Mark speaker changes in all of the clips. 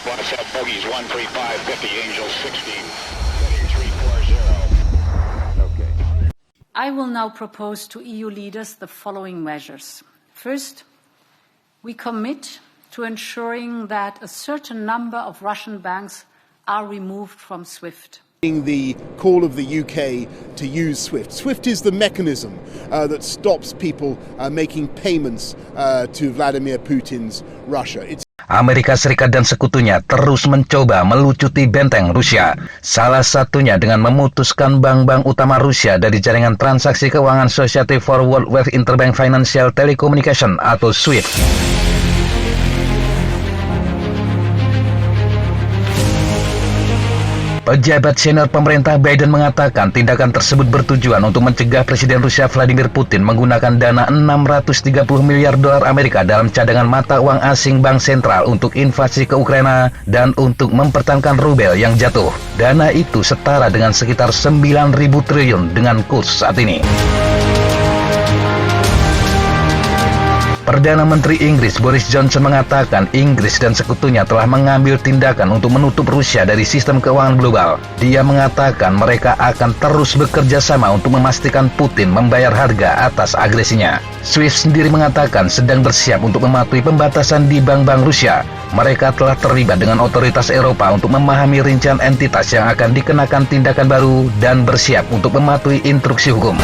Speaker 1: Watch out, bogeys 13550, Angel 16, heading 340. Okay.
Speaker 2: I will now propose to EU leaders the following measures. First, we commit to ensuring that a certain number of Russian banks are removed from SWIFT.
Speaker 3: The call of the UK to use SWIFT. SWIFT is the mechanism that stops people making payments to Vladimir Putin's Russia.
Speaker 4: Amerika Serikat dan sekutunya terus mencoba melucuti benteng Rusia. Salah satunya dengan memutuskan bank-bank utama Rusia dari jaringan transaksi keuangan Society for Worldwide Interbank Financial Telecommunication atau SWIFT. Pejabat senior pemerintah Biden mengatakan tindakan tersebut bertujuan untuk mencegah Presiden Rusia Vladimir Putin menggunakan dana 630 miliar dolar Amerika dalam cadangan mata uang asing bank sentral untuk invasi ke Ukraina dan untuk mempertahankan rubel yang jatuh. Dana itu setara dengan sekitar 9.000 triliun dengan kurs saat ini. Perdana Menteri Inggris Boris Johnson mengatakan Inggris dan sekutunya telah mengambil tindakan untuk menutup Rusia dari sistem keuangan global. Dia mengatakan mereka akan terus bekerja sama untuk memastikan Putin membayar harga atas agresinya. SWIFT sendiri mengatakan sedang bersiap untuk mematuhi pembatasan di bank-bank Rusia. Mereka telah terlibat dengan otoritas Eropa untuk memahami rincian entitas yang akan dikenakan tindakan baru dan bersiap untuk mematuhi instruksi hukum.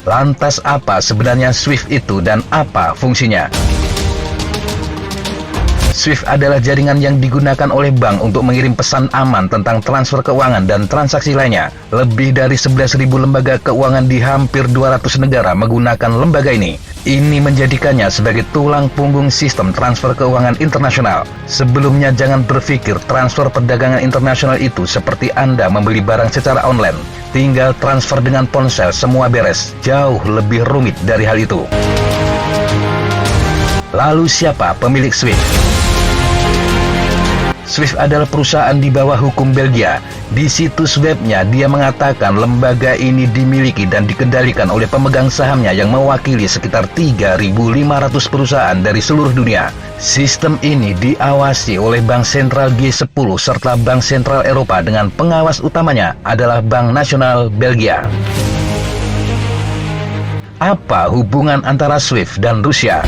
Speaker 4: Lantas apa sebenarnya SWIFT itu dan apa fungsinya? SWIFT adalah jaringan yang digunakan oleh bank untuk mengirim pesan aman tentang transfer keuangan dan transaksi lainnya. Lebih dari 11.000 lembaga keuangan di hampir 200 negara menggunakan lembaga ini. Ini menjadikannya sebagai tulang punggung sistem transfer keuangan internasional. Sebelumnya jangan berpikir transfer perdagangan internasional itu seperti Anda membeli barang secara online. Tinggal transfer dengan ponsel semua beres. Jauh lebih rumit dari hal itu. Lalu siapa pemilik SWIFT? SWIFT adalah perusahaan di bawah hukum Belgia. Di situs webnya, dia mengatakan lembaga ini dimiliki dan dikendalikan oleh pemegang sahamnya yang mewakili sekitar 3.500 perusahaan dari seluruh dunia. Sistem ini diawasi oleh Bank Sentral G10 serta Bank Sentral Eropa dengan pengawas utamanya adalah Bank Nasional Belgia. Apa hubungan antara SWIFT dan Rusia?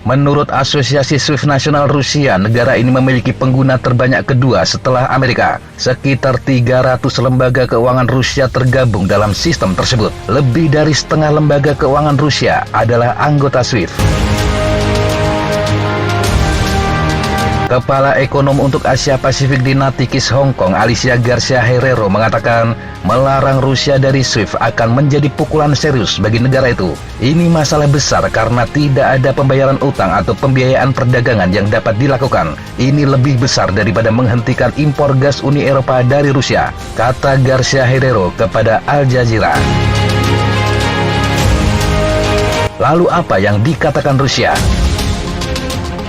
Speaker 4: Menurut Asosiasi SWIFT Nasional Rusia, negara ini memiliki pengguna terbanyak kedua setelah Amerika. Sekitar 300 lembaga keuangan Rusia tergabung dalam sistem tersebut. Lebih dari setengah lembaga keuangan Rusia adalah anggota SWIFT. Kepala Ekonom untuk Asia Pasifik di Natikis Hong Kong, Alicia Garcia Herrero mengatakan melarang Rusia dari SWIFT akan menjadi pukulan serius bagi negara itu. Ini masalah besar karena tidak ada pembayaran utang atau pembiayaan perdagangan yang dapat dilakukan. Ini lebih besar daripada menghentikan impor gas Uni Eropa dari Rusia, kata Garcia Herrero kepada Al Jazeera. Lalu apa yang dikatakan Rusia?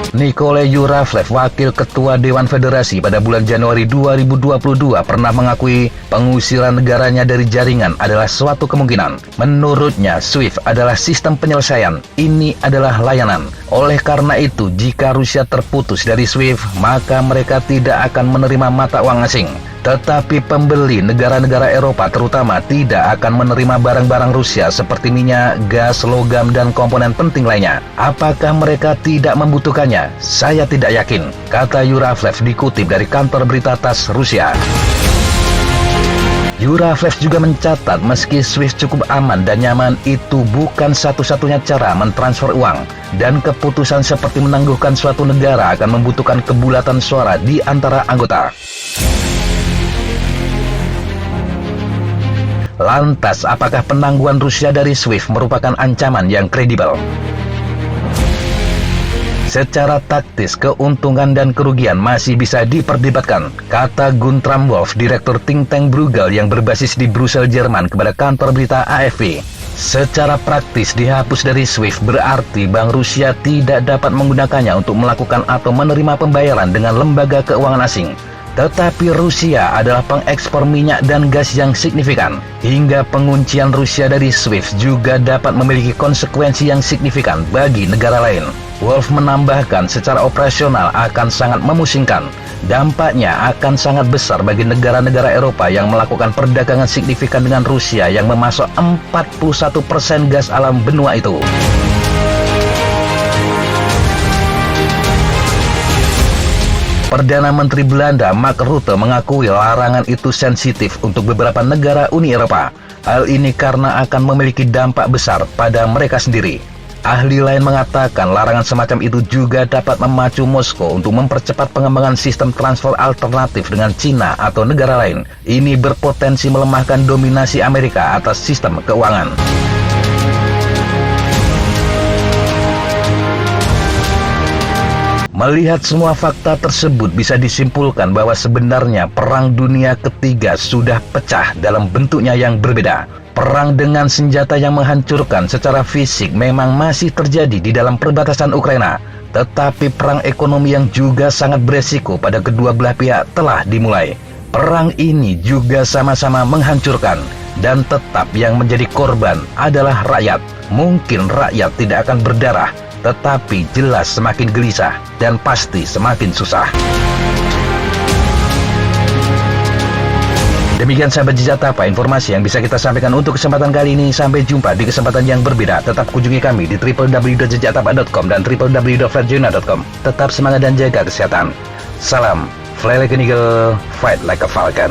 Speaker 4: Nikolai Yuravlev, wakil ketua Dewan Federasi pada bulan Januari 2022 pernah mengakui pengusiran negaranya dari jaringan adalah suatu kemungkinan. Menurutnya, SWIFT adalah sistem penyelesaian. Ini adalah layanan. Oleh karena itu, jika Rusia terputus dari SWIFT, maka mereka tidak akan menerima mata uang asing. Tetapi pembeli negara-negara Eropa terutama tidak akan menerima barang-barang Rusia seperti minyak, gas, logam, dan komponen penting lainnya. Apakah mereka tidak membutuhkannya? Saya tidak yakin, kata Yuravlev dikutip dari kantor berita TASS Rusia. Yuravlev juga mencatat meski SWIFT cukup aman dan nyaman, itu bukan satu-satunya cara mentransfer uang. Dan keputusan seperti menangguhkan suatu negara akan membutuhkan kebulatan suara di antara anggota. Lantas, apakah penangguhan Rusia dari SWIFT merupakan ancaman yang kredibel? Secara taktis, keuntungan dan kerugian masih bisa diperdebatkan, kata Guntram Wolf, direktur think tank Bruegel yang berbasis di Brussel, Jerman, kepada kantor berita AFP. Secara praktis, dihapus dari SWIFT berarti Bank Rusia tidak dapat menggunakannya untuk melakukan atau menerima pembayaran dengan lembaga keuangan asing. Tetapi Rusia adalah pengekspor minyak dan gas yang signifikan. Hingga penguncian Rusia dari SWIFT juga dapat memiliki konsekuensi yang signifikan bagi negara lain. Wolf menambahkan secara operasional akan sangat memusingkan. Dampaknya akan sangat besar bagi negara-negara Eropa yang melakukan perdagangan signifikan dengan Rusia yang memasok 41% gas alam benua itu. Perdana Menteri Belanda Mark Rutte mengakui larangan itu sensitif untuk beberapa negara Uni Eropa. Hal ini karena akan memiliki dampak besar pada mereka sendiri. Ahli lain mengatakan larangan semacam itu juga dapat memacu Moskow untuk mempercepat pengembangan sistem transfer alternatif dengan Cina atau negara lain. Ini berpotensi melemahkan dominasi Amerika atas sistem keuangan. Melihat semua fakta tersebut bisa disimpulkan bahwa sebenarnya Perang Dunia Ketiga sudah pecah dalam bentuknya yang berbeda. Perang dengan senjata yang menghancurkan secara fisik memang masih terjadi di dalam perbatasan Ukraina. Tetapi perang ekonomi yang juga sangat beresiko pada kedua belah pihak telah dimulai. Perang ini juga sama-sama menghancurkan. Dan tetap yang menjadi korban adalah rakyat. Mungkin rakyat tidak akan berdarah, tetapi jelas semakin gelisah dan pasti semakin susah. Demikian sahabat Jejak Tapa, informasi yang bisa kita sampaikan untuk kesempatan kali ini. Sampai jumpa di kesempatan yang berbeda. Tetap kunjungi kami di www.jejaktapa.com dan www.flatjournal.com. Tetap semangat dan jaga kesehatan. Salam, fly like an eagle, fight like a falcon.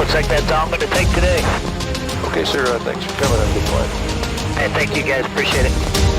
Speaker 1: Looks like that's all I'm going to take today.
Speaker 5: Okay, sir. Thanks for coming. Good flight.
Speaker 1: And thank you guys. Appreciate it.